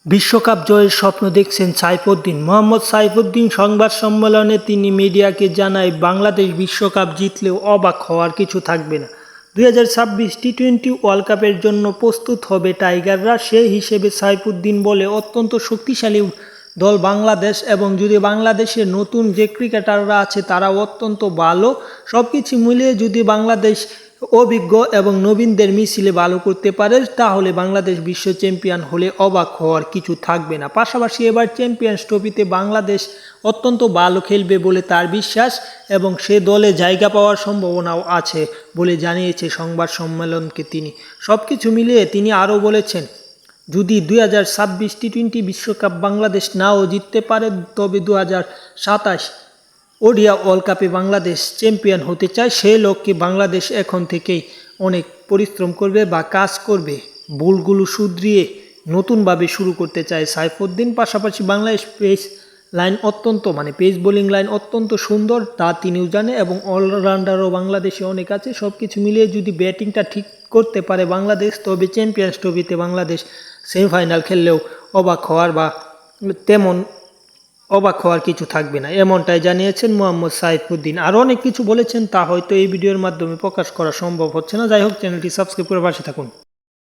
বিশ্বকাপ জয়ের স্বপ্ন দেখছেন সাইফুদ্দিন। মোহাম্মদ সাইফুদ্দিন সংবাদ সম্মেলনে তিনি মিডিয়াকে জানায়, বাংলাদেশ বিশ্বকাপ জিতলেও অবাক হওয়ার কিছু থাকবে না। 2026 টি-20 ওয়ার্ল্ড কাপের জন্য প্রস্তুত হবে টাইগাররা। সেই হিসেবে সাইফুদ্দিন বলে, অত্যন্ত শক্তিশালী দল বাংলাদেশ, এবং যদি বাংলাদেশের নতুন যে ক্রিকেটাররা আছে তারাও অত্যন্ত ভালো। সব কিছু মিলিয়ে যদি বাংলাদেশ অভিজ্ঞ এবং নবীনদের মিছিলে ভালো করতে পারে, তাহলে বাংলাদেশ বিশ্ব চ্যাম্পিয়ন হলে অবাক হওয়ার কিছু থাকবে না। পাশাপাশি এবার চ্যাম্পিয়ন্স ট্রফিতে বাংলাদেশ অত্যন্ত ভালো খেলবে বলে তার বিশ্বাস, এবং সে দলে জায়গা পাওয়ার সম্ভাবনাও আছে বলে জানিয়েছে সংবাদ সম্মেলনকে তিনি। সব কিছু মিলিয়ে তিনি আরও বলেছেন, যদি 2026 টি-20 বিশ্বকাপ বাংলাদেশ নাও জিততে পারে, তবে 2027 ওডিআই ওয়ার্ল্ড কাপে বাংলাদেশ চ্যাম্পিয়ন হতে চায়। সেই লক্ষ্যে বাংলাদেশ এখন থেকেই অনেক পরিশ্রম করবে বা কাজ করবে, ভুলগুলো শুধরিয়ে নতুনভাবে শুরু করতে চায় সাইফুদ্দিন। পাশাপাশি বাংলাদেশ পেস বোলিং লাইন অত্যন্ত সুন্দর, তা তিনিও জানে, এবং অলরাউন্ডারও বাংলাদেশে অনেক আছে। সব কিছু মিলিয়ে যদি ব্যাটিংটা ঠিক করতে পারে বাংলাদেশ, তবে চ্যাম্পিয়ন্স ট্রফিতে বাংলাদেশ সেমিফাইনাল খেললেও অবাক হওয়ার কিছু থাকবে না, এমনটাই জানিয়েছেন মোহাম্মদ সাইফুদ্দিন। আরও অনেক কিছু বলেছেন, তা হয়তো এই ভিডিওর মাধ্যমে প্রকাশ করা সম্ভব হচ্ছে না। যাই হোক, চ্যানেলটি সাবস্ক্রাইব করে পাশে থাকুন।